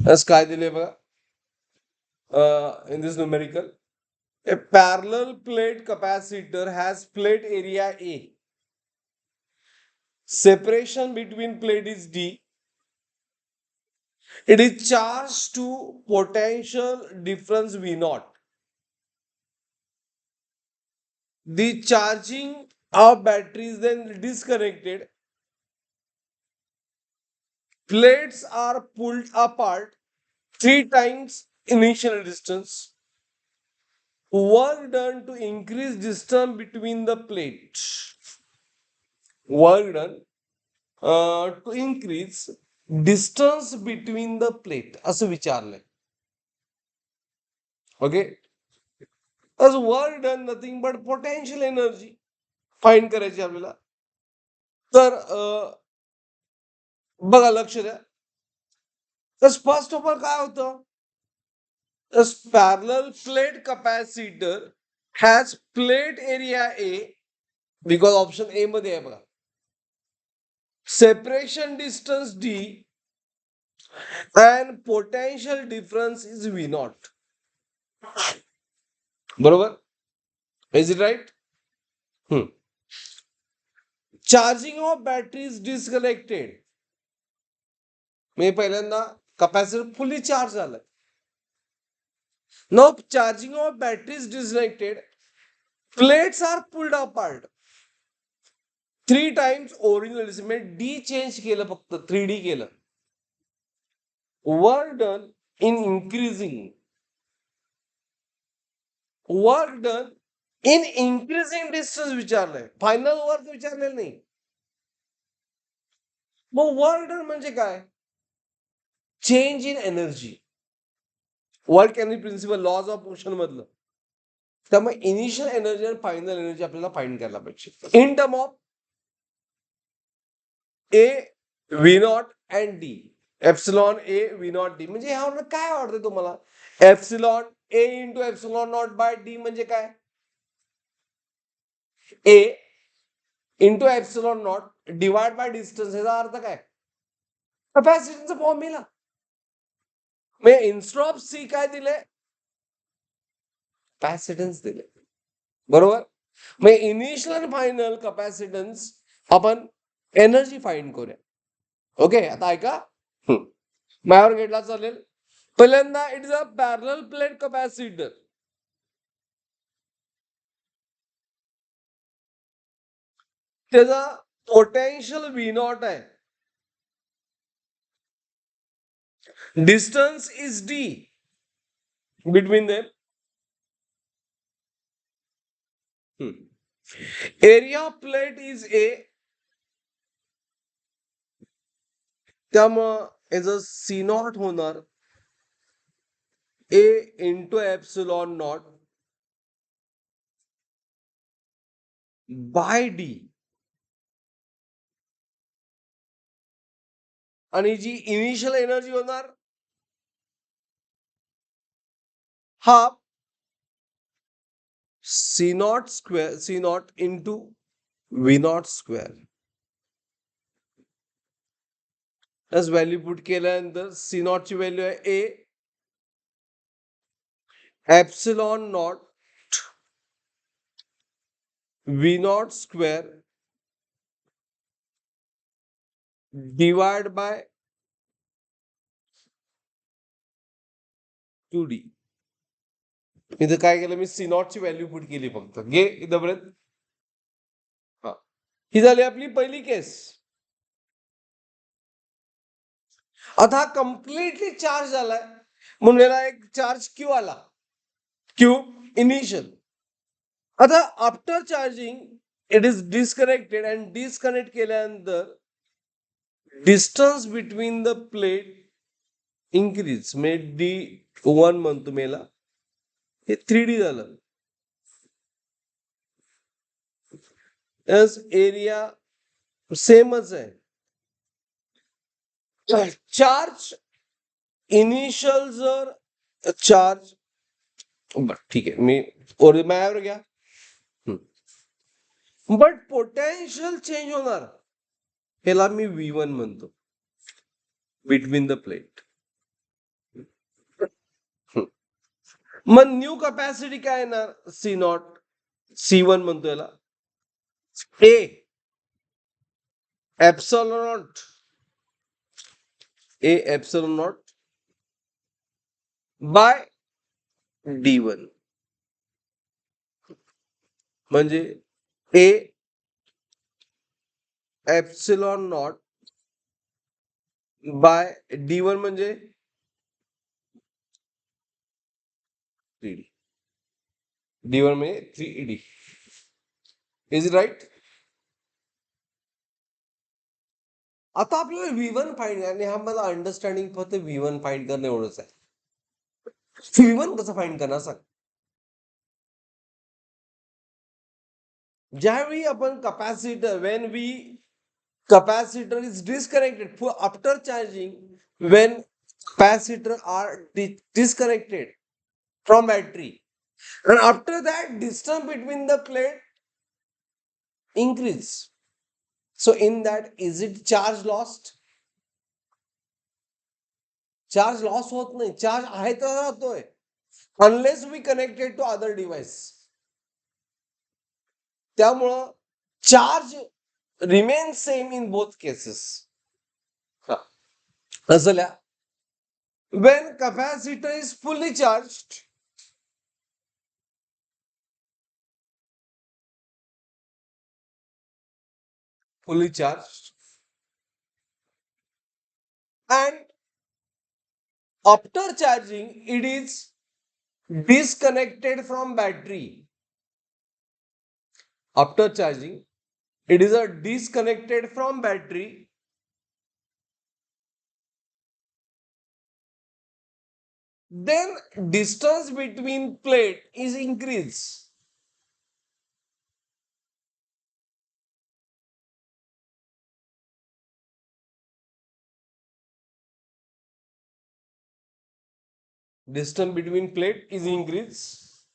as काय दिले बघा in this numerical. A parallel plate capacitor has plate area A. Separation between plate is D. It is charged to potential difference V naught. The charging of battery is then disconnected. Plates are pulled apart 3 times initial distance. Work done to increase distance between the plates. Work done to increase distance between the plate असं विचारलंय. Okay, as work done nothing but potential energy find करायची आपल्याला. तर बघा लक्ष द्या. तर first of all काय होतं, parallel plate capacitor has plate area A because option A मध्ये आहे बघा. Separation distance D and potential difference is V naught. बरोबर, is it right? Charging of battery is disconnected. मी पहिल्यांदा कॅपॅसिटर फुल्ली चार्ज झालं. Now charging of battery is disconnected. Plates are pulled apart 3 times original distance. म्हणजे D change केलं, फक्त 3D केलं. Work done in increasing. Work done in increasing distance विचारलंय, final work विचारलेलं नाही. मग वर्क डन म्हणजे काय, change in energy. Work energy principle laws of motion मधलं. त्यामुळे इनिशियल एनर्जी आणि फायनल एनर्जी आपल्याला फाइंड करायला पाहिजे in term of A V not and D. Epsilon A V not D म्हणजे ह्यावर काय वाटतं तुम्हाला, epsilon A into epsilon not by D म्हणजे काय, A into epsilon not divide by distance. याचा अर्थ काय, कॅपॅसिटन्सचा फॉर्म्युला. म्हणजे इन्स्टेड ऑफ सी काय दिले, कॅपॅसिटन्स दिले. बरोबर. मग इनिशियल आणि फायनल कॅपॅसिटन्स आपण एनर्जी फाइंड करूया. ओके, आता ऐका, माझ्यावर घेतला चालेल. पहिल्यांदा it is a parallel plate capacitor. त्याचा पोटेन्शियल व्ही नॉट आहे. Distance is D between them. Area plate is A. त्यामुळं याचं सी नॉट होणार A into epsilon not by D. आणि जी इनिशियल एनर्जी होणार half C not square, C not into V not square. Value put केल्यानंतर C not ची value आहे ए epsilon not V not square divide by 2D. इथं काय केलं मी, C not ची व्हॅल्यू पुट केली फक्त. घे इथं पर्यंत. हा, ही झाली आपली पहिली केस. आता हा कम्प्लिटली चार्ज झालाय म्हणून याला एक चार्ज क्यू आला, क्यू इनिशियल. आता after charging it is disconnected and disconnect केल्यानंतर distance between the plate increase. म्हणजे D1 म्हणतो मेला, हे 3D झालं. एरिया सेमच आहे. चार्ज इनिशियल जर चार्ज, बर ठीक आहे, मी माझ्यावर घ्या. बट पोटेन्शियल चेंज होणार, ह्याला मी V1 म्हणतो, बिटवीन द प्लेट. मग न्यू कॅपॅसिटी काय येणार? सी नॉट, C1 म्हणतो याला. A epsilon naught, A epsilon not by D1 म्हणजे ए एप्सिलॉन नॉट बाय D1 म्हणजे 3D. D1 म्हणजे 3D. Is it right? आता आपल्याला V1 फाइंड आणि हा मला अंडरस्टँडिंग फक्त V1 फाइंड करणं एवढंच आहे. V1 कसं फाइंड करणार सांग? ज्यावेळी आपण capacitor, when we capacitor is disconnected for after charging, when capacitor are disconnected from battery, and after that distance between the plate increase. So in that, is it charge lost? Charge loss होत नाही, charge आहे तर राहतोय, unless we connected to other device. त्यामुळं charge remains same in both cases. असल्या when capacitor is fully charged, and after charging it is disconnected from battery. After charging it is disconnected from battery. Then distance between plate is increased. Distance between plate is increased.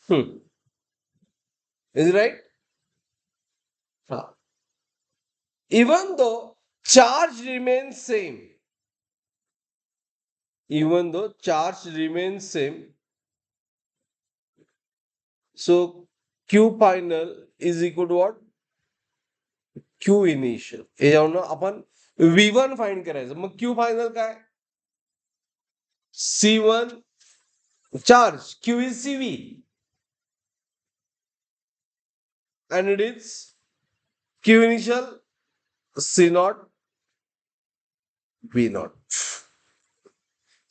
Is it right? Even though charge remains same, even though charge remains same, so Q final is equal to what? Q initial. याच्यावरनं आपण V1 find करायचं. मग Q final काय? C1 charge, Q is CV, and it is Q initial C naught V naught.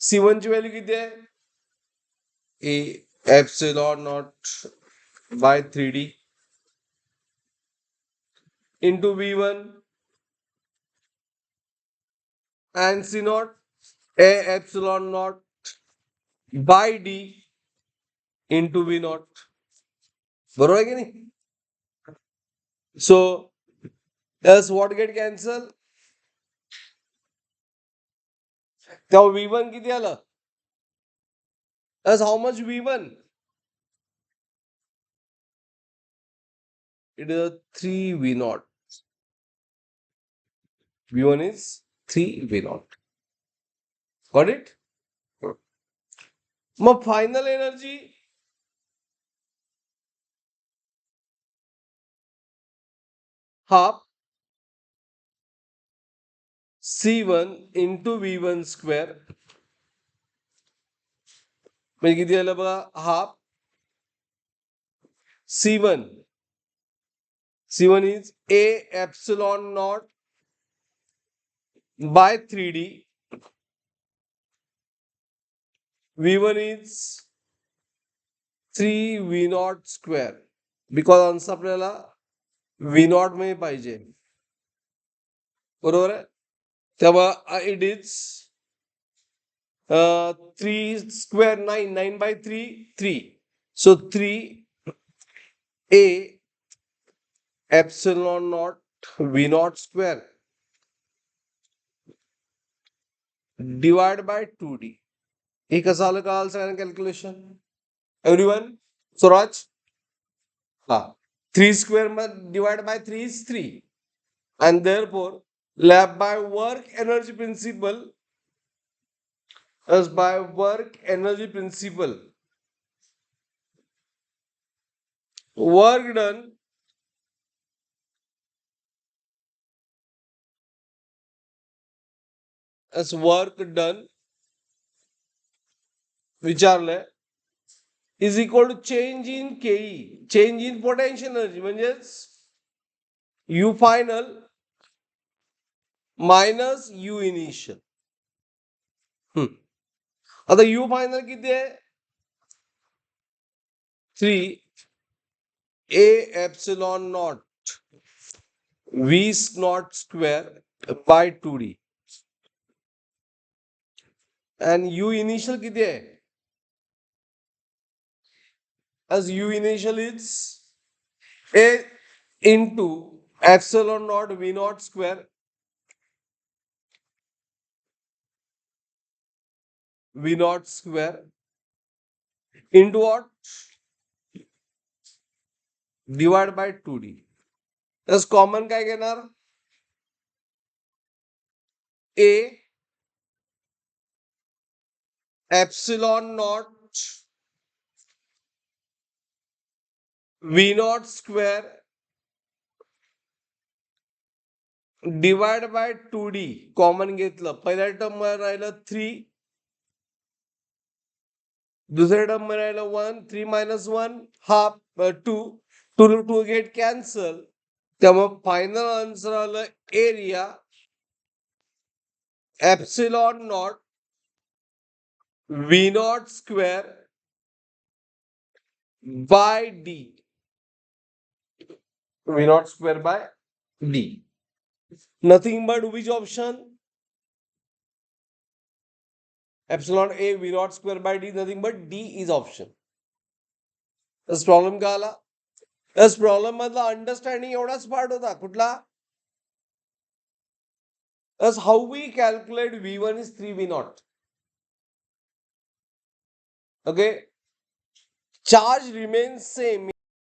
C1 ची value किती आहे? A epsilon naught by 3D into V1 and C naught A epsilon naught by D into V naught. बरोबर आहे की नाही? So else what get cancel? तेव्हा V1 किती आलं? As how much V1? It is a 3 V naught. V1 is 3 V naught. Got it? मग final energy half C1 into V1 square म्हणजे किती आलं बघा? Half C1. C1 is A epsilon naught by 3D. V1 is 3 V naught square. Because answer आपल्याला V naught मध्ये पाहिजे. बरोबर आहे? तेव्हा it is 3 square 9, 9 by 3, 3. So 3 A epsilon naught V naught square divided by 2D. हे कसं आलं का सगळ्यांना कॅल्क्युलेशन? एव्हरीवन? स्वराज? हा, 3 square divided by 3 is 3. And therefore, lab by work energy principle, as by work energy principle, work done as work done विचारलंय is equal to change in KE, change in potential energy म्हणजेच U final minus U initial. आता U final किती आहे 3 A epsilon naught V naught square by 2D and U initial किती आहे as U initial is A into epsilon naught V naught square V naught square into what? Divide by 2D. Thus common काय घेणार A epsilon naught V naught square divide by 2D common घेतलं पहिल्या term मध्ये राहिलं 3 दुसऱ्या term मध्ये राहिलं 1 3 minus 1 half 2 2 get cancel त्यामुळे फायनल आन्सर आलं area epsilon naught V naught square by D V naught square by D. Nothing but which option? Epsilon A V naught square by D, nothing but D is option. This problem का आला? This problem मधला understanding एवढाच part होता कुठला? As how we calculate V1 is 3 V naught. Okay. Charge remains same.